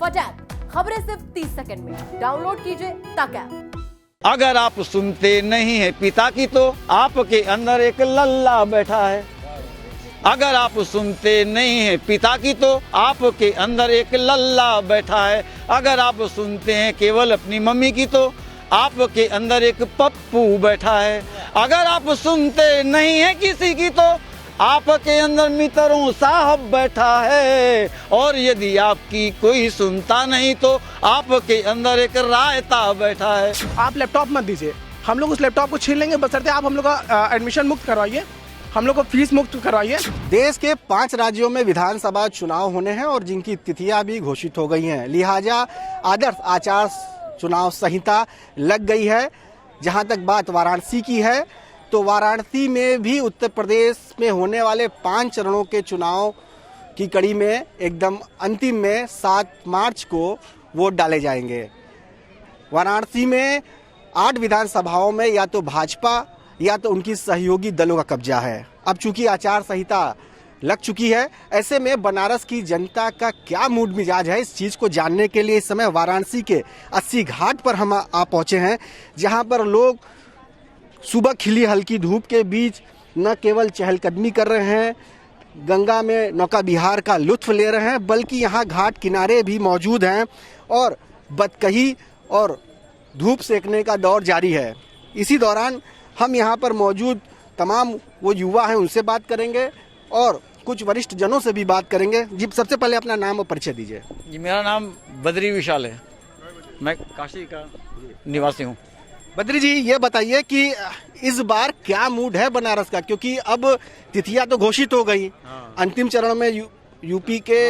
फट ऐप, खबरें सिर्फ 30 सेकंड में। डाउनलोड कीजिए तक ऐप। अगर आप सुनते नहीं हैं पिता की तो आपके अंदर एक लल्ला बैठा है। अगर आप सुनते नहीं हैं पिता की तो आपके अंदर एक लल्ला बैठा है। अगर आप सुनते हैं केवल अपनी मम्मी की तो आपके अंदर एक पप्पू बैठा है। अगर आप सुनते नहीं हैं किसी की तो आपके अंदर मित्रों साहब बैठा है। और यदि आपकी कोई सुनता नहीं तो आपके अंदर एक रायता बैठा है। आप लैपटॉप मत दीजिए, हम लोग उस लैपटॉप को छीन लेंगे, बशर्ते आप हम लोग का एडमिशन मुक्त करवाइए, हम लोग को फीस मुक्त करवाइए। देश के 5 राज्यों में विधानसभा चुनाव होने हैं और जिनकी तिथियां भी घोषित हो गई हैं, लिहाजा आदर्श आचार चुनाव संहिता लग गई है। जहां तक बात वाराणसी की है तो वाराणसी में भी उत्तर प्रदेश में होने वाले 5 चरणों के चुनाव की कड़ी में एकदम अंतिम में 7 मार्च को वोट डाले जाएंगे। वाराणसी में 8 विधानसभाओं में या तो भाजपा या तो उनकी सहयोगी दलों का कब्जा है। अब चूंकि आचार संहिता लग चुकी है, ऐसे में बनारस की जनता का क्या मूड मिजाज है, इस चीज को जानने के लिए इस समय वाराणसी के 80 घाट पर हम आ पहुंचे हैं, जहां पर लोग सुबह खिली हल्की धूप के बीच न केवल चहलकदमी कर रहे हैं, गंगा में नौका विहार का लुत्फ ले रहे हैं, बल्कि यहाँ घाट किनारे भी मौजूद हैं और बतकही और धूप सेकने का दौर जारी है। इसी दौरान हम यहाँ पर मौजूद तमाम वो युवा हैं उनसे बात करेंगे और कुछ वरिष्ठ जनों से भी बात करेंगे। जी, सबसे पहले अपना नाम और परिचय दीजिए। जी, मेरा नाम बद्री विशाल है, मैं काशी का निवासी हूँ। बद्री जी, ये बताइए कि इस बार क्या मूड है बनारस का, क्योंकि अब तिथियां तो घोषित हो गई। अंतिम चरण में यूपी के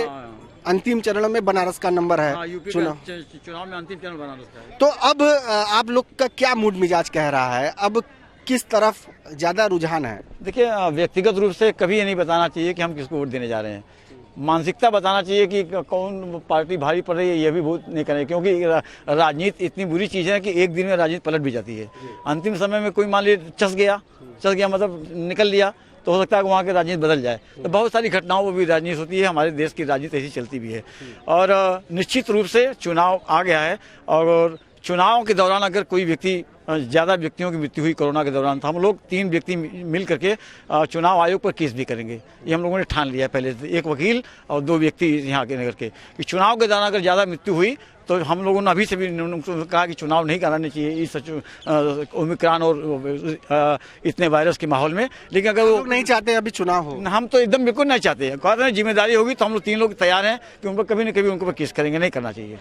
अंतिम चरण में बनारस का नंबर है। यूपी चुनाव में अंतिम चरण बनारस का है। तो अब आप लोग का क्या मूड मिजाज कह रहा है, अब किस तरफ ज्यादा रुझान है? देखिए, व्यक्तिगत रूप से कभी ये नहीं बताना चाहिए कि हम किसको वोट देने जा रहे हैं। मानसिकता बताना चाहिए कि कौन पार्टी भारी पड़ रही है, ये भी बहुत नहीं करें, क्योंकि राजनीति इतनी बुरी चीज़ है कि एक दिन में राजनीति पलट भी जाती है। अंतिम समय में कोई मान लीजिए चस गया मतलब निकल लिया, तो हो सकता है कि वहाँ की राजनीति बदल जाए। तो बहुत सारी घटनाओं वो भी राजनीति होती है, हमारे देश की राजनीति ऐसी चलती भी है। और निश्चित रूप से चुनाव आ गया है और चुनाव के दौरान अगर कोई व्यक्ति, ज़्यादा व्यक्तियों की मृत्यु हुई कोरोना के दौरान, तो हम लोग 3 व्यक्ति मिल करके चुनाव आयोग पर केस भी करेंगे। ये हम लोगों ने ठान लिया है पहले से, 1 वकील और 2 व्यक्ति यहाँ के नगर के, कि चुनाव के दौरान अगर ज़्यादा मृत्यु हुई तो हम लोगों ने अभी से भी कहा कि चुनाव नहीं कराने चाहिए इस ओमिक्रॉन और इतने वायरस के माहौल में। लेकिन अगर वो नहीं चाहते अभी चुनाव हो, हम तो एकदम बिल्कुल नहीं चाहते हैं। कहते हैं जिम्मेदारी होगी तो हम लोग 3 लोग तैयार हैं कि उन पर कभी न कभी उनके ऊपर केस करेंगे, नहीं करना चाहिए।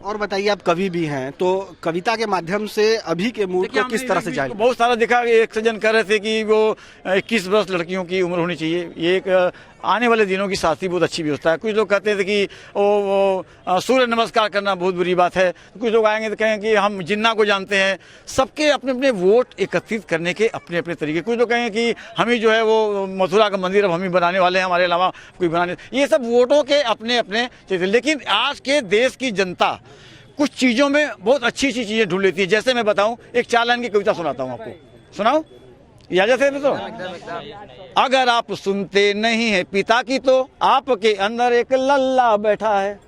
और बताइए, आप कवि भी हैं, तो कविता के माध्यम से अभी के मूड को किस तरह से जाएगा? बहुत सारा देखा, एक सज्जन कह रहे थे कि वो 21 वर्ष लड़कियों की उम्र होनी चाहिए, ये एक आने वाले दिनों की शादी बहुत अच्छी व्यवस्था है। कुछ लोग कहते थे कि वो सूर्य नमस्कार करना बहुत बुरी बात है। कुछ लोग आएंगे तो कहेंगे कि हम जिन्ना को जानते हैं। सबके अपने अपने वोट एकत्रित करने के अपने अपने तरीके। कुछ लोग कहेंगे कि हम ही जो है वो मथुरा का मंदिर अब हम ही बनाने वाले हैं, हमारे अलावा कोई बनाने। ये सब वोटों के अपने अपने चीज़ें। लेकिन आज के देश की जनता कुछ चीज़ों में बहुत अच्छी अच्छी चीज़ें ढूंढ लेती है। जैसे मैं बताऊं, एक 4 लाइन की कविता सुनाता हूं आपको, सुनाऊं? इजाजत है तो? अगर आप सुनते नहीं हैं पिता की तो आपके अंदर एक लल्ला बैठा है।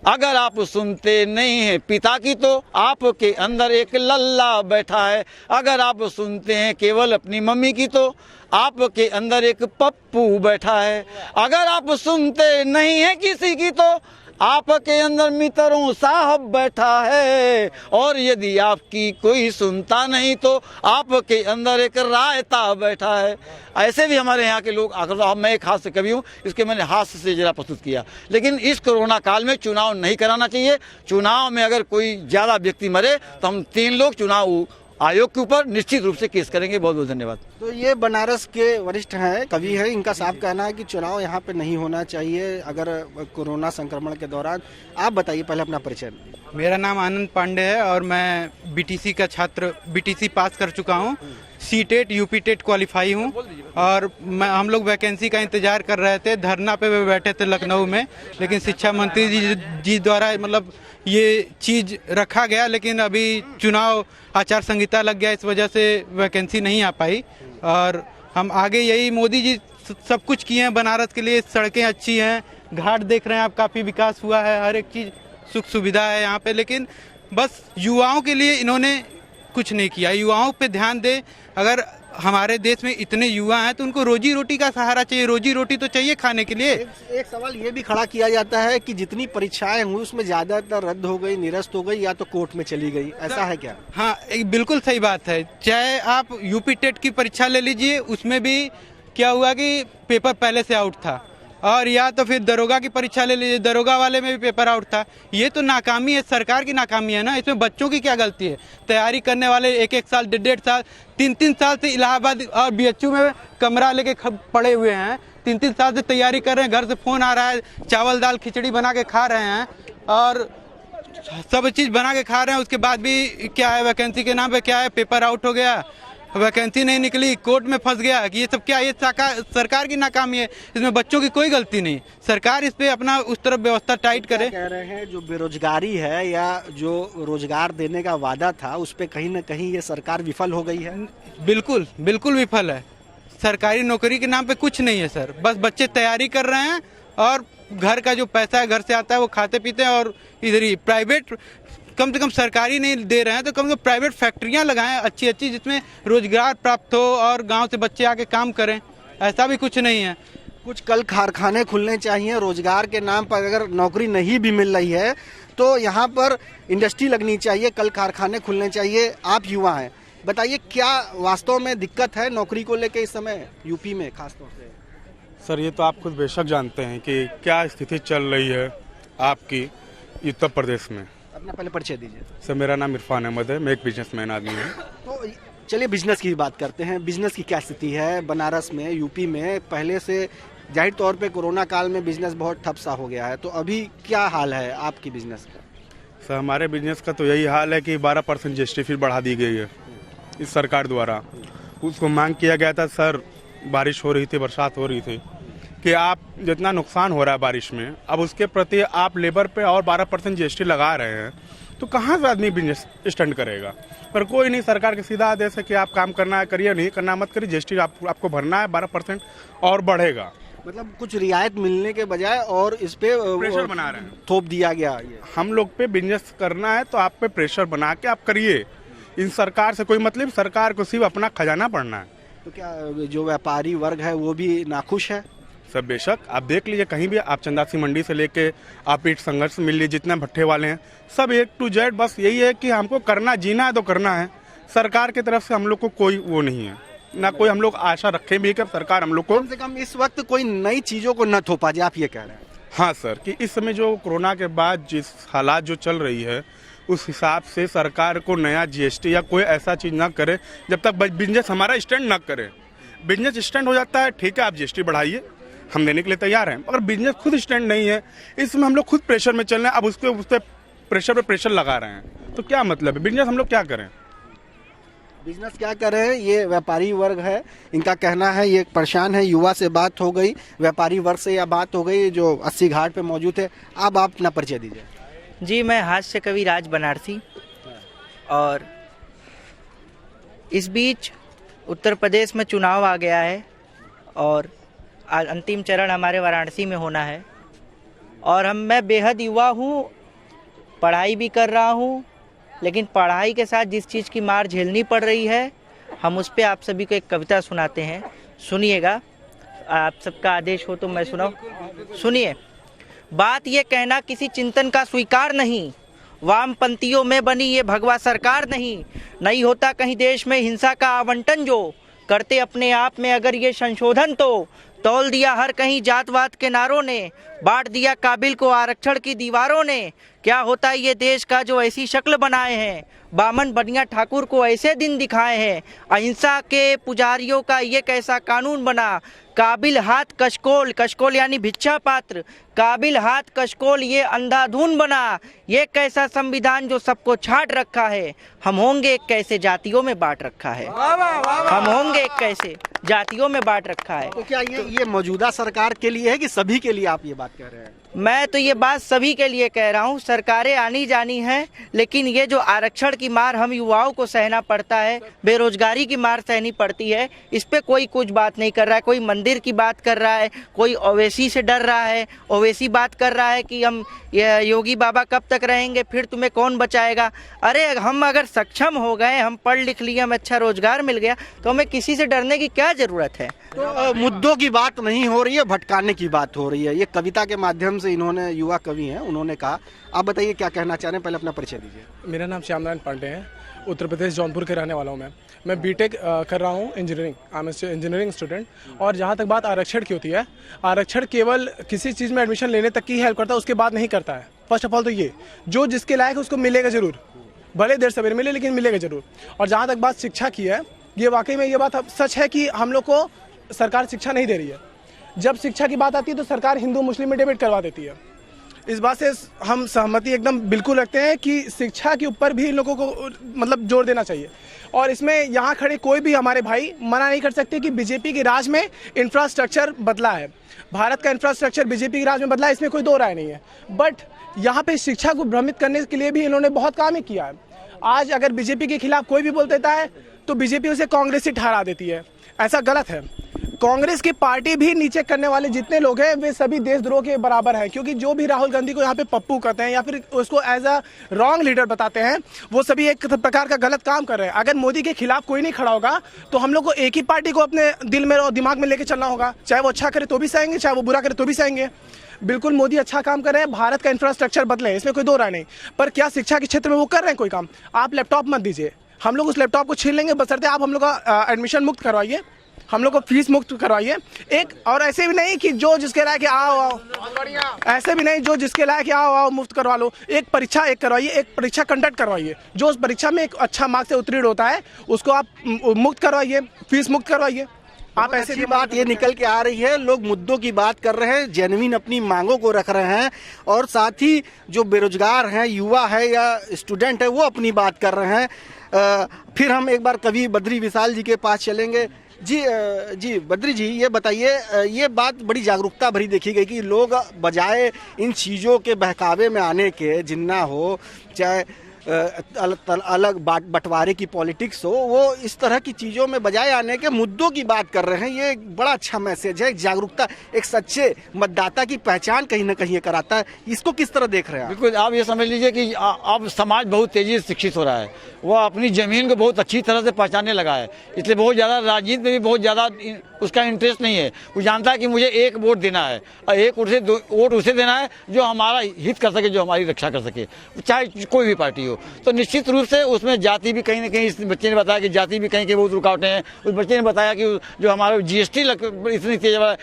अगर आप सुनते नहीं हैं पिता की तो आपके अंदर एक लल्ला बैठा है। अगर आप सुनते हैं केवल अपनी मम्मी की तो आपके अंदर एक पप्पू बैठा है। अगर आप सुनते नहीं हैं किसी की तो आपके अंदर मित्रों साहब बैठा है। और यदि आपकी कोई सुनता नहीं तो आपके अंदर एक रायता बैठा है। ऐसे भी हमारे यहाँ के लोग आकर, मैं एक हास्य कवि हूँ, इसके मैंने हास्य से जरा प्रस्तुत किया। लेकिन इस कोरोना काल में चुनाव नहीं कराना चाहिए। चुनाव में अगर कोई ज़्यादा व्यक्ति मरे तो हम 3 लोग चुनाव आयोग के ऊपर निश्चित रूप से केस करेंगे। बहुत बहुत धन्यवाद। तो ये बनारस के वरिष्ठ हैं, कवि हैं, इनका साफ कहना है कि चुनाव यहाँ पे नहीं होना चाहिए अगर कोरोना संक्रमण के दौरान। आप बताइए पहले अपना परिचय। मेरा नाम आनंद पांडे है और मैं बीटीसी का छात्र, बीटीसी पास कर चुका हूँ, सीटेट यूपीटेट क्वालिफाई हूँ और हम लोग वैकेंसी का इंतजार कर रहे थे। धरना पे बैठे थे लखनऊ में, लेकिन शिक्षा मंत्री जी द्वारा मतलब ये चीज़ रखा गया, लेकिन अभी चुनाव आचार संहिता लग गया, इस वजह से वैकेंसी नहीं आ पाई। और हम आगे यही, मोदी जी सब कुछ किए हैं बनारस के लिए, सड़कें अच्छी हैं, घाट देख रहे हैं आप, काफ़ी विकास हुआ है, हर एक चीज़ सुख सुविधा है यहाँ पे, लेकिन बस युवाओं के लिए इन्होंने कुछ नहीं किया। युवाओं पे ध्यान दें। अगर हमारे देश में इतने युवा हैं तो उनको रोजी रोटी का सहारा चाहिए, रोजी रोटी तो चाहिए खाने के लिए। एक सवाल ये भी खड़ा किया जाता है कि जितनी परीक्षाएं हुई उसमें ज्यादातर रद्द हो गई, निरस्त हो गई या तो कोर्ट में चली गई, ऐसा है क्या? हाँ, एक बिल्कुल सही बात है। चाहे आप यूपी टेट की परीक्षा ले लीजिए, उसमें भी क्या हुआ कि पेपर पहले से आउट था, और या तो फिर दरोगा की परीक्षा ले लीजिए, दरोगा वाले में भी पेपर आउट था। ये तो नाकामी है, सरकार की नाकामी है ना, इसमें बच्चों की क्या गलती है? तैयारी करने वाले 1-1 साल, 1.5 साल, 3-3 साल से इलाहाबाद और बीएचयू में कमरा लेके पड़े हुए हैं, 3-3 साल से तैयारी कर रहे हैं, घर से फोन आ रहा है, चावल दाल खिचड़ी बना के खा रहे हैं और सब चीज़ बना के खा रहे हैं। उसके बाद भी क्या है, वैकेंसी के नाम पे क्या है, पेपर आउट हो गया, वैकेंसी नहीं निकली, कोर्ट में फंस गया। ये सब क्या, ये सरकार की नाकामी है, इसमें बच्चों की कोई गलती नहीं। सरकार इस पे अपना उस तरफ व्यवस्था टाइट करे। कह रहे हैं जो बेरोजगारी है या जो रोजगार देने का वादा था उस पे कहीं ना कहीं ये सरकार विफल हो गई है। बिल्कुल बिल्कुल विफल है। सरकारी नौकरी के नाम पे कुछ नहीं है सर, बस बच्चे तैयारी कर रहे हैं और घर का जो पैसा है घर से आता है वो खाते पीते हैं, और इधर ही प्राइवेट, कम से कम सरकारी नहीं दे रहे हैं तो कम से कम प्राइवेट फैक्ट्रियां लगाएं अच्छी अच्छी, जिसमें रोजगार प्राप्त हो और गांव से बच्चे आके काम करें। ऐसा भी कुछ नहीं है। कुछ कल कारखाने खुलने चाहिए रोजगार के नाम पर। अगर नौकरी नहीं भी मिल रही है तो यहाँ पर इंडस्ट्री लगनी चाहिए, कल कारखाने खुलने चाहिए। आप युवा हैं, बताइए क्या वास्तव में दिक्कत है नौकरी को लेकर इस समय यूपी में खासतौर से? सर ये तो आप खुद बेशक जानते हैं कि क्या स्थिति चल रही है आपकी उत्तर प्रदेश में। अपना पहले परिचय दीजिए। सर मेरा नाम इरफान अहमद है, मैं एक बिजनेसमैन आदमी हूँ। तो चलिए बिजनेस की बात करते हैं। बिजनेस की क्या स्थिति है बनारस में, यूपी में? पहले से जाहिर तौर पे कोरोना काल में बिजनेस बहुत ठप सा हो गया है, तो अभी क्या हाल है आपकी बिजनेस का? सर हमारे बिजनेस का तो यही हाल है कि 12% जीएसटी फिर बढ़ा दी गई है इस सरकार द्वारा। उसको मांग किया गया था सर, बारिश हो रही थी, बरसात हो रही थी, कि आप जितना नुकसान हो रहा है बारिश में, अब उसके प्रति आप लेबर पे और 12% जीएसटी लगा रहे हैं, तो कहाँ से आदमी बिजनेस स्टैंड करेगा? पर कोई नहीं, सरकार के सीधा आदेश है कि आप काम करना है करिए, नहीं करना मत करिए, जीएसटी आपको भरना है, 12% और बढ़ेगा। मतलब कुछ रियायत मिलने के बजाय और इस पे प्रेशर बना रहे हैं, थोप दिया गया। ये हम लोग पे बिजनेस करना है तो आप पे प्रेशर बना के आप करिए। इन सरकार से कोई मतलब, सरकार को सिर्फ अपना खजाना पड़ना है। तो क्या जो व्यापारी वर्ग है वो भी नाखुश है? सब बेशक, आप देख लीजिए कहीं भी, आप चंदासी मंडी से लेके आप ईट संघर्ष मिल लीजिए, जितने भट्ठे वाले हैं सब A to Z बस यही है कि हमको करना, जीना है तो करना है। सरकार की तरफ से हम लोग को कोई वो नहीं है, ना कोई हम लोग आशा रखें भी कि सरकार हम लोग को कम से कम इस वक्त कोई नई चीजों को न थोपा जाए, आप ये कह रहे हैं? हाँ सर, कि इस समय जो कोरोना के बाद जिस हालात जो चल रही है उस हिसाब से सरकार को नया जीएसटी या कोई ऐसा चीज ना करे जब तक बिजनेस हमारा स्टैंड ना करे। बिजनेस स्टैंड हो जाता है ठीक है, आप जीएसटी बढ़ाइए, हम देने के लिए तैयार हैं, मगर बिजनेस खुद स्टैंड नहीं है, इसमें हम लोग खुद प्रेशर में चल रहे हैं। अब उसके प्रेशर पे प्रेशर लगा रहे हैं, तो क्या मतलब है? बिजनेस हम लोग क्या करें? बिजनेस क्या करें? ये व्यापारी वर्ग है, इनका कहना है, ये परेशान है। युवा से बात हो गई, व्यापारी वर्ग से यह बात हो गई जो 80 घाट पे मौजूद है। अब आप अपना परिचय दीजिए। जी, मैं हास्य कवि राज बनारसी, और इस बीच उत्तर प्रदेश में चुनाव आ गया है और अंतिम चरण हमारे वाराणसी में होना है, और मैं बेहद युवा हूँ, पढ़ाई भी कर रहा हूँ, लेकिन पढ़ाई के साथ जिस चीज़ की मार झेलनी पड़ रही है, हम उस पर आप सभी को एक कविता सुनाते हैं, सुनिएगा। आप सबका आदेश हो तो मैं सुनाऊं? सुनिए। बात ये कहना किसी चिंतन का स्वीकार नहीं, वामपंथियों में बनी ये भगवा सरकार नहीं होता कहीं देश में हिंसा का आवंटन, जो करते अपने आप में अगर ये संशोधन तो तौल दिया हर कहीं जातवाद के नारों ने, बांट दिया काबिल को आरक्षण की दीवारों ने। क्या होता है ये देश का जो ऐसी शक्ल बनाए हैं, बामन बनिया ठाकुर को ऐसे दिन दिखाए हैं। अहिंसा के पुजारियों का ये कैसा कानून बना, काबिल हाथ कशकोल, कशकोल यानी भिक्षा पात्र, काबिल हाथ कशकोल ये अंधाधुन बना। ये कैसा संविधान जो सबको छाट रखा है, हम होंगे कैसे जातियों में बांट रखा है, हम होंगे कैसे जातियों में बांट रखा है। तो क्या ये मौजूदा सरकार के लिए है कि सभी के लिए आप ये बात कह रहे हैं? मैं तो ये बात सभी के लिए कह रहा हूँ, सरकारें आनी जानी हैं, लेकिन ये जो आरक्षण की मार हम युवाओं को सहना पड़ता है, बेरोजगारी की मार सहनी पड़ती है, इस पे कोई कुछ बात नहीं कर रहा है। कोई मंदिर की बात कर रहा है, कोई ओवैसी से डर रहा है, ओवैसी बात कर रहा है कि हम योगी बाबा कब तक रहेंगे, फिर तुम्हें कौन बचाएगा। अरे हम अगर सक्षम हो गए, हम पढ़ लिख लिए, हमें अच्छा रोजगार मिल गया, तो हमें किसी से डरने की क्या जरूरत है। तो मुद्दों की बात नहीं हो रही है, भटकाने की बात हो रही है। ये कविता के माध्यम से इन्होंने, युवा कवि हैं, उन्होंने कहा। आप बताइए क्या कहना चाह रहे हैं, पहले अपना परिचय दीजिए। मेरा नाम श्याम नारायण पांडे है, उत्तर प्रदेश जौनपुर के रहने वाला हूँ। मैं बीटेक कर रहा हूँ, engineering, I am engineering student. और जहाँ तक बात आरक्षण की होती है, आरक्षण केवल किसी चीज़ में एडमिशन लेने तक की हेल्प करता है, उसके बाद नहीं करता है। फर्स्ट ऑफ ऑल तो ये, जो जिसके लायक है उसको मिलेगा जरूर, भले देर सवेर मिले, लेकिन मिलेगा जरूर। और जहाँ तक बात शिक्षा की है, ये वाकई में ये बात सच है कि हम लोग को सरकार शिक्षा नहीं दे रही है। जब शिक्षा की बात आती है तो सरकार हिंदू मुस्लिम में डिबेट करवा देती है। इस बात से हम सहमति एकदम बिल्कुल रखते हैं कि शिक्षा के ऊपर भी इन लोगों को मतलब जोर देना चाहिए। और इसमें यहाँ खड़े कोई भी हमारे भाई मना नहीं कर सकते कि बीजेपी के राज में इंफ्रास्ट्रक्चर बदला है, भारत का इंफ्रास्ट्रक्चर बीजेपी के राज में बदला है, इसमें कोई दो राय नहीं है। बट यहाँ पे शिक्षा को भ्रमित करने के लिए भी इन्होंने बहुत काम ही किया है। आज अगर बीजेपी के खिलाफ कोई भी बोल देता है तो बीजेपी उसे कांग्रेस ही ठहरा देती है, ऐसा गलत है। कांग्रेस की पार्टी भी नीचे करने वाले जितने लोग हैं वे सभी देशद्रोह के बराबर हैं, क्योंकि जो भी राहुल गांधी को यहाँ पे पप्पू कहते हैं या फिर उसको एज अ रॉन्ग लीडर बताते हैं, वो सभी एक प्रकार का गलत काम कर रहे हैं। अगर मोदी के खिलाफ कोई नहीं खड़ा होगा तो हम लोग को एक ही पार्टी को अपने दिल में और दिमाग में लेके चलना होगा, चाहे वो अच्छा करे तो भी सहेंगे, चाहे वो बुरा करे तो भी सहेंगे। बिल्कुल मोदी अच्छा काम कर रहे हैं, भारत का इंफ्रास्ट्रक्चर बदले, इसमें कोई दो राय नहीं। पर क्या शिक्षा के क्षेत्र में वो कर रहे हैं कोई काम? आप लैपटॉप मत दीजिए, हम लोग उस लैपटॉप को छीन लेंगे, बशर्ते आप हम लोग का एडमिशन मुक्त करवाइए, हम लोग को फीस मुक्त करवाइए। एक और ऐसे भी नहीं कि जो जिसके लायक आओ, ऐसे भी नहीं जो जिसके लायक आओ मुफ्त करवा लो। एक परीक्षा एक करवाइए, एक परीक्षा कंडक्ट करवाइए, जो उस परीक्षा में एक अच्छा मार्क्स से उत्तीर्ण होता है उसको आप मुक्त करवाइए, फीस मुक्त करवाइए। आप ऐसे अच्छी बात ये निकल के आ रही है, लोग मुद्दों की बात कर रहे हैं, जेन्युइन अपनी मांगों को रख रहे हैं, और साथ ही जो बेरोजगार हैं, युवा है या स्टूडेंट है, वो अपनी बात कर रहे हैं। फिर हम एक बार कवि बद्री विशाल जी के पास चलेंगे। जी बद्री जी, ये बताइए, ये बात बड़ी जागरूकता भरी देखी गई कि लोग बजाय इन चीज़ों के बहकावे में आने के, जिन्ना हो चाहे अलग बंटवारे की पॉलिटिक्स हो, वो इस तरह की चीज़ों में बजाय आने के मुद्दों की बात कर रहे हैं। ये एक बड़ा अच्छा मैसेज है, एक जागरूकता, एक सच्चे मतदाता की पहचान कहीं ना कहीं ये कराता है। इसको किस तरह देख रहे हैं आप? बिल्कुल, आप ये समझ लीजिए कि अब समाज बहुत तेजी से शिक्षित हो रहा है, वह अपनी जमीन को बहुत अच्छी तरह से पहचानने लगा है, इसलिए बहुत ज़्यादा राजनीति में भी बहुत ज़्यादा उसका इंटरेस्ट नहीं है। वो जानता है कि मुझे एक वोट देना है और एक वोट उसे देना है जो हमारा हित कर सके, जो हमारी रक्षा कर सके, चाहे कोई भी पार्टी हो। तो निश्चित रूप से उसमें जाति भी कहीं ना कहीं, इस बच्चे ने बताया कि जाति भी कहीं बहुत रुकावटें हैं। उस बच्चे ने बताया कि जो हमारा GST इतनी तेज है,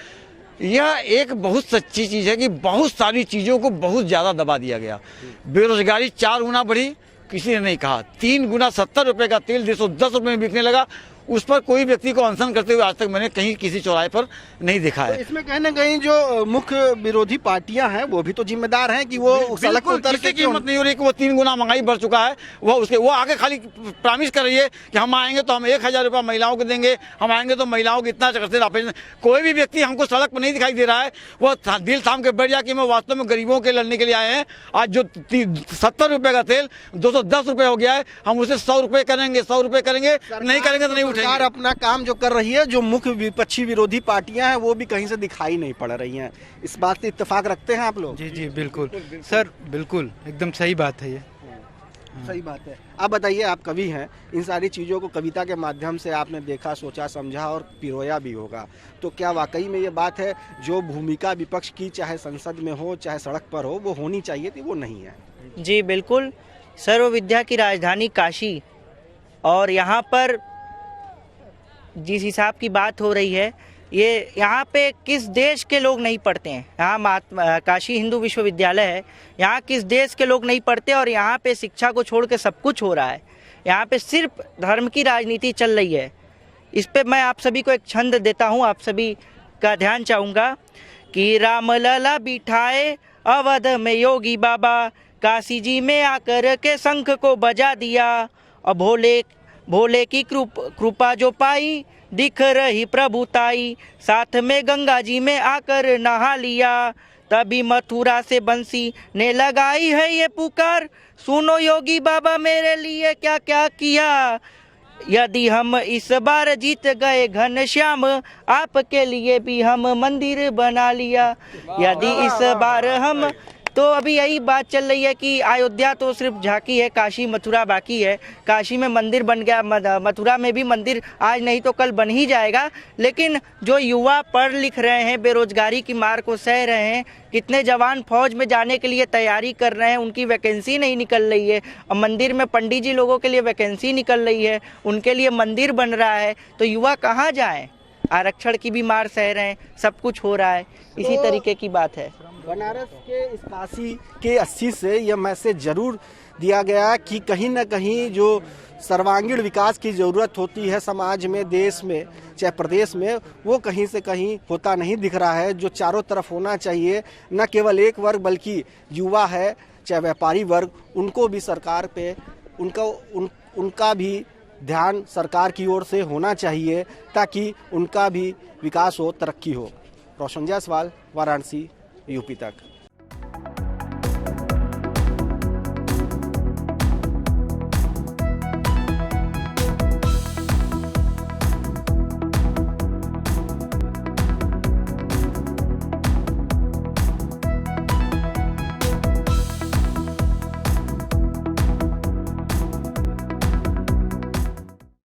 यह एक बहुत सच्ची चीज़ है कि बहुत सारी चीज़ों को बहुत ज़्यादा दबा दिया गया। बेरोजगारी 4 गुना बढ़ी, किसी ने नहीं कहा। 3 गुना 70 रुपये का तेल 110 रुपये में बिकने लगा, उस पर कोई व्यक्ति को अनशन करते हुए आज तक मैंने कहीं किसी चौराहे पर नहीं देखा है। तो इसमें कहीं ना कहीं जो मुख्य विरोधी पार्टियां हैं वो भी तो जिम्मेदार हैं कि वो सड़क पर उतर के कीमत नहीं हो रही कि वो 3 गुना महंगाई बढ़ चुका है। वो आगे खाली प्रॉमिस कर रही है कि हम आएंगे तो हम 1000 रुपये महिलाओं को देंगे, हम आएंगे तो महिलाओं को इतना करते। कोई भी व्यक्ति हमको सड़क पर नहीं दिखाई दे रहा है, वो दिल थाम के बैठ जाए कि मैं वास्तव में गरीबों के लड़ने के लिए आए हैं। आज जो 70 रुपये का तेल 210 रुपये हो गया है, हम उसे 100 रुपये करेंगे, 100 रुपये करेंगे, नहीं करेंगे तो नहीं उठेंगे। अपना काम जो कर रही है, जो मुख्य विपक्षी विरोधी पार्टियां हैं वो भी कहीं से दिखाई नहीं पड़ रही हैं। इस बात से इत्तेफाक रखते हैं आप लोग? जी बिल्कुल सर, बिल्कुल एकदम सही बात है ये। सही बात है। आप बताइए, आप कवि हैं, इन सारी चीज़ों को कविता के माध्यम से आपने देखा, सोचा, समझा और पिरोया भी होगा, तो क्या वाकई में ये बात है जो भूमिका विपक्ष की, चाहे संसद में हो चाहे सड़क पर हो, वो होनी चाहिए थी, वो नहीं है? जी बिल्कुल, सर्व विद्या की राजधानी काशी, और यहाँ पर जिस हिसाब की बात हो रही है, ये यहाँ पे किस देश के लोग नहीं पढ़ते हैं? यहाँ काशी हिंदू विश्वविद्यालय है, यहाँ किस देश के लोग नहीं पढ़ते, और यहाँ पे शिक्षा को छोड़ के सब कुछ हो रहा है। यहाँ पे सिर्फ धर्म की राजनीति चल रही है। इस पे मैं आप सभी को एक छंद देता हूँ, आप सभी का ध्यान चाहूँगा कि राम लला बिठाए अवध में योगी बाबा, काशी जी में आकर के शंख को बजा दिया, और भोले की कृपा जो पाई, दिख रही प्रभुताई, साथ में गंगा जी में आकर नहा लिया, तभी मथुरा से बंसी ने लगाई है ये पुकार, सुनो योगी बाबा मेरे लिए क्या क्या किया। यदि हम इस बार जीत गए घनश्याम, आपके लिए भी हम मंदिर बना लिया। यदि इस बार हम, तो अभी यही बात चल रही है कि अयोध्या तो सिर्फ झांकी है, काशी मथुरा बाकी है। काशी में मंदिर बन गया, मथुरा में भी मंदिर आज नहीं तो कल बन ही जाएगा। लेकिन जो युवा पढ़ लिख रहे हैं, बेरोजगारी की मार को सह रहे हैं, कितने जवान फौज में जाने के लिए तैयारी कर रहे हैं, उनकी वैकेंसी नहीं निकल रही है। और मंदिर में पंडित जी लोगों के लिए वैकेंसी निकल रही है, उनके लिए मंदिर बन रहा है, तो युवा कहाँ जाएं? आरक्षण की भी मार सह रहे हैं, सब कुछ हो रहा है, इसी तरीके की बात है। बनारस के इस काशी के 80 से यह मैसेज जरूर दिया गया कि कहीं न कहीं जो सर्वांगीण विकास की ज़रूरत होती है समाज में, देश में, चाहे प्रदेश में, वो कहीं से कहीं होता नहीं दिख रहा है। जो चारों तरफ होना चाहिए, न केवल एक वर्ग बल्कि युवा है, चाहे व्यापारी वर्ग, उनको भी सरकार पे उनका भी ध्यान सरकार की ओर से होना चाहिए ताकि उनका भी विकास हो, तरक्की हो। रोशन जायसवाल, वाराणसी, यूपी तक।